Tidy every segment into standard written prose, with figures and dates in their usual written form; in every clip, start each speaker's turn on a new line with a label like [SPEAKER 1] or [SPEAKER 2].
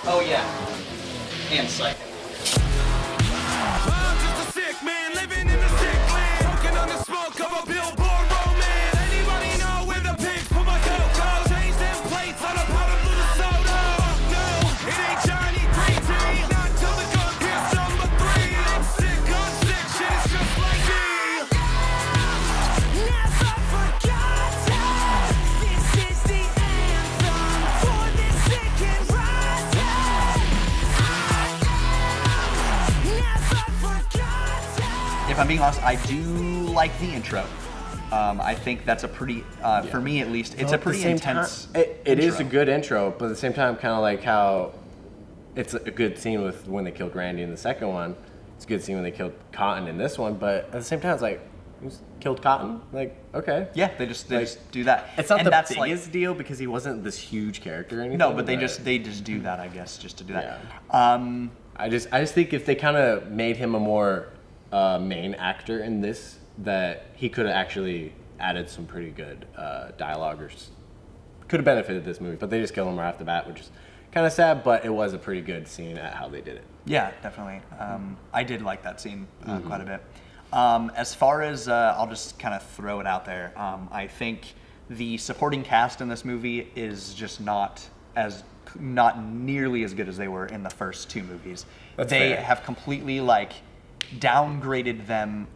[SPEAKER 1] Oh yeah, and Psycho.
[SPEAKER 2] I'm just a sick man living in the sick land, smoking on the smoke of a billboard romance. Anybody know where the pigs put my coat go? Change them plates on a powder blue soda. No, it ain't Johnny 3T. Not till the gun gets number 3. I'm sick on sick shit, it's just like me.
[SPEAKER 3] Never forgotten. This is the anthem for this sick and rotten. Never forgotten.
[SPEAKER 1] If I'm being honest, I do like the intro. I think that's a pretty, for me at least, it's a pretty intense.
[SPEAKER 4] It is a
[SPEAKER 1] intro.
[SPEAKER 4] good intro, but at the same time, kind of like how it's a good scene with when they killed Randy in the second one. It's a good scene when they killed Cotton in this one, but at the same time, it's like, who's killed Cotton? Like, okay.
[SPEAKER 1] Yeah, they just do that.
[SPEAKER 4] It's not
[SPEAKER 1] And
[SPEAKER 4] the
[SPEAKER 1] that's
[SPEAKER 4] biggest deal because he wasn't this huge character or anything.
[SPEAKER 1] No, but they just do that, I guess, just to do that.
[SPEAKER 4] Yeah. I just think if they kind of made him a more main actor in this, that he could have actually added some pretty good dialogue or could have benefited this movie. But they just killed him right off the bat, which is kind of sad. But it was a pretty good scene at how they did it.
[SPEAKER 1] Yeah, definitely. I did like that scene quite a bit. As far as, I'll just kind of throw it out there, I think the supporting cast in this movie is just not nearly as good as they were in the first two movies.
[SPEAKER 4] That's
[SPEAKER 1] they
[SPEAKER 4] fair.
[SPEAKER 1] have completely downgraded them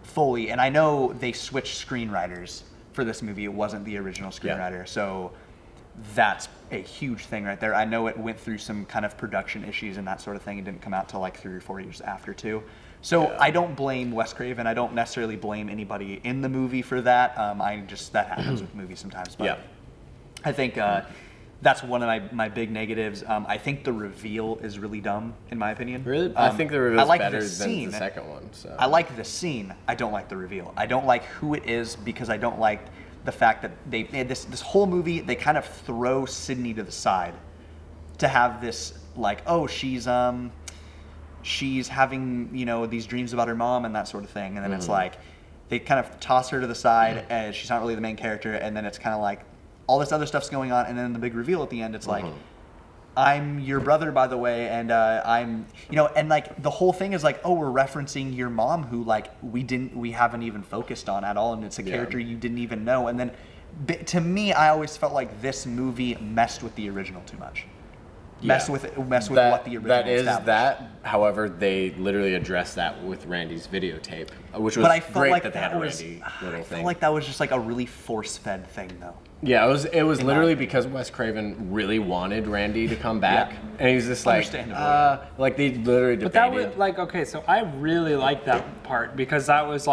[SPEAKER 1] fully, and I know they switched screenwriters for this movie. It wasn't the original screenwriter, so that's a huge thing right there. I know it went through some kind of production issues and that sort of thing. It didn't come out till 3 or 4 years after too. So I don't blame Wes Craven. I don't necessarily blame anybody in the movie for that. That happens with movies sometimes. But I think that's one of my big negatives. I think the reveal is really dumb, in my opinion.
[SPEAKER 4] Really? I think the reveal is better
[SPEAKER 1] this
[SPEAKER 4] than
[SPEAKER 1] scene.
[SPEAKER 4] the second one. So.
[SPEAKER 1] I like the scene. I don't like the reveal. I don't like who it is because I don't like the fact that this whole movie, they kind of throw Sydney to the side to have this she's having these dreams about her mom and that sort of thing, and then it's like they kind of toss her to the side and she's not really the main character, and then it's kind of like all this other stuff's going on, and then the big reveal at the end, it's like, I'm your brother, by the way, and I'm, and the whole thing is like, oh, we're referencing your mom who we haven't even focused on at all, and it's a character you didn't even know. And then to me, I always felt like this movie messed with the original too much. Mess with what the original
[SPEAKER 4] That is
[SPEAKER 1] established.
[SPEAKER 4] that. However, they literally addressed that with Randy's videotape, which was
[SPEAKER 1] But I felt
[SPEAKER 4] great
[SPEAKER 1] like
[SPEAKER 4] that they had
[SPEAKER 1] that
[SPEAKER 4] a
[SPEAKER 1] was,
[SPEAKER 4] Randy
[SPEAKER 1] I
[SPEAKER 4] little
[SPEAKER 1] felt
[SPEAKER 4] thing.
[SPEAKER 1] like that was just a really force-fed thing, though.
[SPEAKER 4] Yeah, it was literally
[SPEAKER 1] opinion.
[SPEAKER 4] because Wes Craven really wanted Randy to come back,
[SPEAKER 1] Yeah.
[SPEAKER 4] and he's just like,
[SPEAKER 1] Understandably.
[SPEAKER 4] they literally debated.
[SPEAKER 5] But that was okay. So I really like that part because that was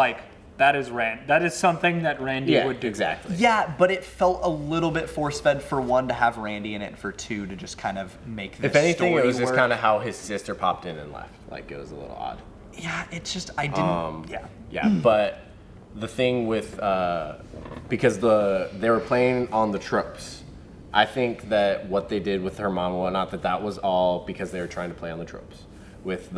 [SPEAKER 5] that is something that Randy would do.
[SPEAKER 4] exactly.
[SPEAKER 1] Yeah, but it felt a little bit force-fed for one to have Randy in it, for two to just kind of make this
[SPEAKER 4] If anything,
[SPEAKER 1] story
[SPEAKER 4] it was just
[SPEAKER 1] work.
[SPEAKER 4] kind of how his sister popped in and left. It was a little odd.
[SPEAKER 1] Yeah, it's just I didn't.
[SPEAKER 4] Yeah, but the thing with because they were playing on the tropes. I think that what they did with her mom and whatnot, that was all because they were trying to play on the tropes. With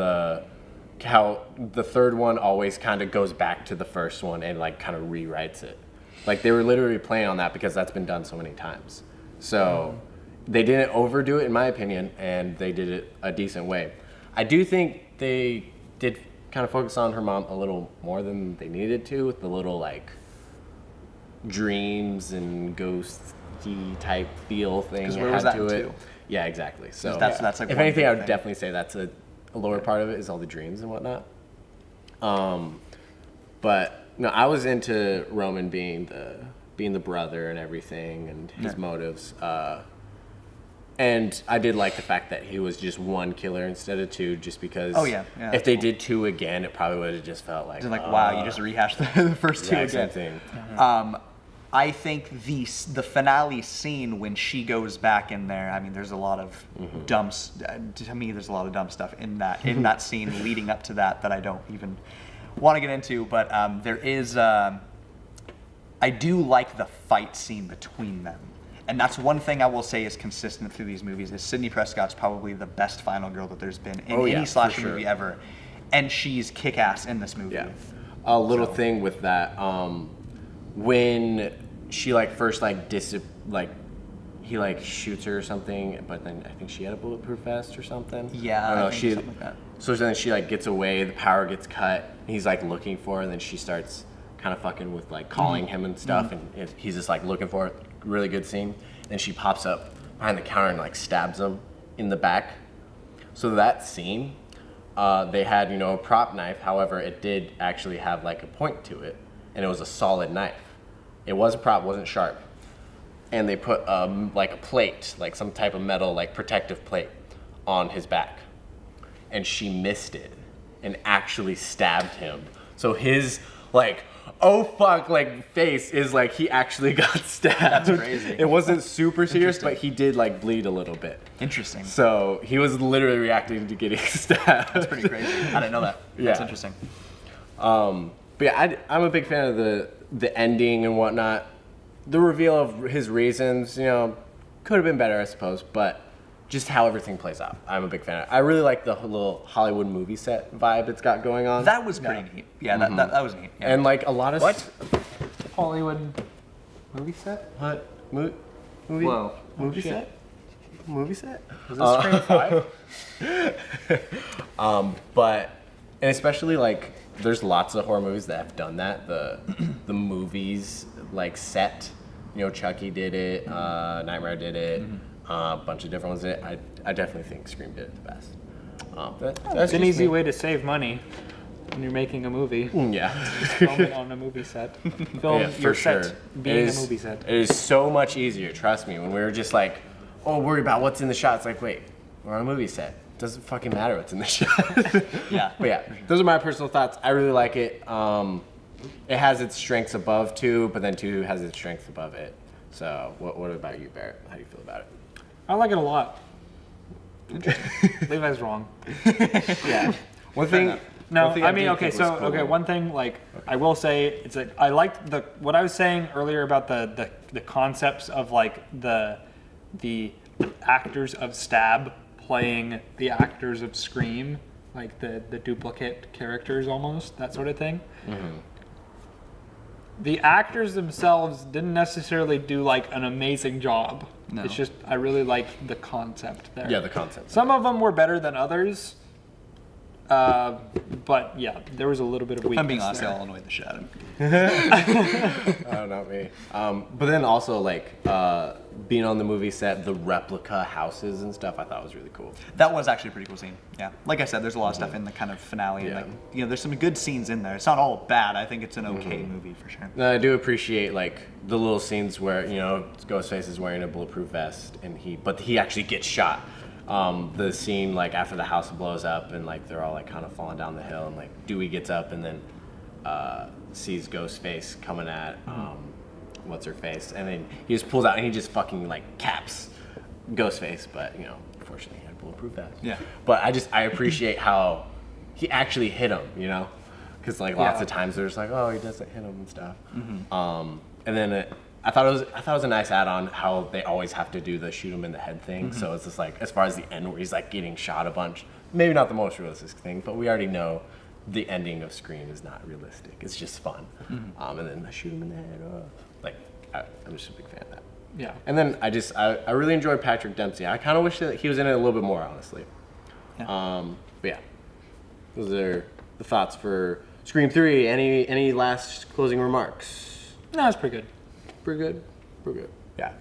[SPEAKER 4] how the third one always kind of goes back to the first one and kind of rewrites it. They were literally playing on that because that's been done so many times. So they didn't overdo it, in my opinion, and they did it a decent way. I do think they did kind of focus on her mom a little more than they needed to, with the little dreams and ghosty type feel thing
[SPEAKER 1] 'Cause
[SPEAKER 4] it
[SPEAKER 1] where
[SPEAKER 4] had
[SPEAKER 1] was that
[SPEAKER 4] to
[SPEAKER 1] in
[SPEAKER 4] it.
[SPEAKER 1] two?
[SPEAKER 4] Yeah, exactly. So
[SPEAKER 1] That's
[SPEAKER 4] if
[SPEAKER 1] one
[SPEAKER 4] anything,
[SPEAKER 1] big
[SPEAKER 4] I would
[SPEAKER 1] thing.
[SPEAKER 4] definitely say that's a lower part of it is all the dreams and whatnot. But no, I was into Roman being the brother and everything and his motives. And I did like the fact that he was just one killer instead of two, just because if they did two again, it probably would have just felt like,
[SPEAKER 1] wow, you just rehashed the first two again.
[SPEAKER 4] thing.
[SPEAKER 1] I think the finale scene when she goes back in there, I mean, there's a lot of to me, there's a lot of dumb stuff in that scene leading up to that I don't even want to get into, but there is, I do like the fight scene between them. And that's one thing I will say is consistent through these movies, is Sidney Prescott's probably the best final girl that there's been in any slasher movie ever. And she's kick-ass in this movie.
[SPEAKER 4] Yeah. A little thing with that, when she first he like shoots her or something, but then I think she had a bulletproof vest or something.
[SPEAKER 1] Yeah,
[SPEAKER 4] I don't know.
[SPEAKER 1] I think
[SPEAKER 4] She
[SPEAKER 1] something like that.
[SPEAKER 4] so then she like gets away, the power gets cut, and he's like looking for her, and then she starts kind of fucking with like calling him and stuff, and he's just like looking for it. Really good scene. And she pops up behind the counter and like stabs him in the back. So that scene, they had, you know, a prop knife. However, it did actually have like a point to it, and it was a solid knife. It was a prop, wasn't sharp. And they put like a plate, like some type of metal, like protective plate, on his back, and she missed it and actually stabbed him. So his like, oh fuck, like face is like he actually got stabbed.
[SPEAKER 1] That's crazy.
[SPEAKER 4] It wasn't super serious, but he did like bleed a little bit.
[SPEAKER 1] Interesting.
[SPEAKER 4] So he was literally reacting to getting stabbed.
[SPEAKER 1] That's pretty crazy. I didn't know that. That's
[SPEAKER 4] Yeah.
[SPEAKER 1] interesting.
[SPEAKER 4] But yeah, I'm a big fan of the ending and whatnot. The reveal of his reasons, you know, could have been better, I suppose, but just how everything plays out, I'm a big fan of. I really like the little Hollywood movie set vibe it's got going on.
[SPEAKER 1] That was pretty neat. Yeah, that was neat. Yeah.
[SPEAKER 4] And like a lot of
[SPEAKER 5] Hollywood movie set?
[SPEAKER 4] What? Movie?
[SPEAKER 1] Whoa.
[SPEAKER 4] Movie
[SPEAKER 5] shit.
[SPEAKER 4] set? Movie set?
[SPEAKER 5] Was this Scream 5?
[SPEAKER 4] But and especially like there's lots of horror movies that have done that. The movies like set, you know, Chucky did it, Nightmare did it, a bunch of different ones did it. I definitely think Scream did it the best.
[SPEAKER 5] It's
[SPEAKER 4] That's
[SPEAKER 5] an
[SPEAKER 4] just
[SPEAKER 5] easy
[SPEAKER 4] me.
[SPEAKER 5] way to save money when you're making a movie.
[SPEAKER 4] Yeah.
[SPEAKER 5] Film it on a movie set. Film
[SPEAKER 4] Yeah, for
[SPEAKER 5] your
[SPEAKER 4] sure.
[SPEAKER 5] set being a movie set.
[SPEAKER 4] It is so much easier, trust me. When we were just like, oh, worried about what's in the shot, it's like, wait, we're on a movie set. Doesn't fucking matter what's in the shot.
[SPEAKER 1] Yeah.
[SPEAKER 4] But yeah, those are my personal thoughts. I really like it. It has its strengths above 2, but then 2 has its strengths above it. So what about you, Barrett? How do you feel about it?
[SPEAKER 5] I like it a lot. Levi's wrong.
[SPEAKER 4] Yeah. One thing.
[SPEAKER 5] No,
[SPEAKER 4] one thing
[SPEAKER 5] I mean,
[SPEAKER 4] do
[SPEAKER 5] okay,
[SPEAKER 4] think was
[SPEAKER 5] so
[SPEAKER 4] cool-
[SPEAKER 5] okay, one thing like I will say it's like I liked the what I was saying earlier about the concepts of like the actors of Stab playing the actors of Scream, like the duplicate characters almost, that sort of thing. The actors themselves didn't necessarily do like an amazing job.
[SPEAKER 1] No.
[SPEAKER 5] It's just I really like the concept there.
[SPEAKER 4] Yeah, the concept.
[SPEAKER 5] Some of them were better than others. But yeah, there was a little bit of weakness
[SPEAKER 1] I'm being honest,
[SPEAKER 5] there.
[SPEAKER 1] I'll annoy the shit out of him.
[SPEAKER 4] Oh, not me. But then also like being on the movie set, the replica houses and stuff, I thought was really cool.
[SPEAKER 1] That was actually a pretty cool scene. Yeah. Like I said, there's a lot of stuff in the kind of finale. And
[SPEAKER 4] Yeah.
[SPEAKER 1] like, you know, there's some good scenes in there. It's not all bad. I think it's an okay movie for sure.
[SPEAKER 4] And I do appreciate like the little scenes where, you know, Ghostface is wearing a bulletproof vest and he actually gets shot. The scene like after the house blows up and like they're all like kind of falling down the hill and like Dewey gets up and then sees Ghostface coming at what's her face, and then he just pulls out and he just fucking like caps Ghostface, but you know, unfortunately he had a bulletproof vest.
[SPEAKER 1] Yeah.
[SPEAKER 4] But I appreciate how he actually hit him, you know, because like lots
[SPEAKER 5] Yeah.
[SPEAKER 4] of times there's like, oh, he doesn't hit him and stuff. And then I thought it was a nice add-on how they always have to do the shoot him in the head thing. So it's just like as far as the end where he's like getting shot a bunch, maybe not the most realistic thing, but we already know the ending of Scream is not realistic. It's just fun. And then the shoot him in the head, like I'm just a big fan of that.
[SPEAKER 5] Yeah.
[SPEAKER 4] And then I really enjoyed Patrick Dempsey. I kind of wish that he was in it a little bit more, honestly.
[SPEAKER 1] Yeah.
[SPEAKER 4] But yeah, those are the thoughts for Scream 3. Any last closing remarks?
[SPEAKER 5] No, it's pretty good.
[SPEAKER 4] We're good. We're good. Yeah.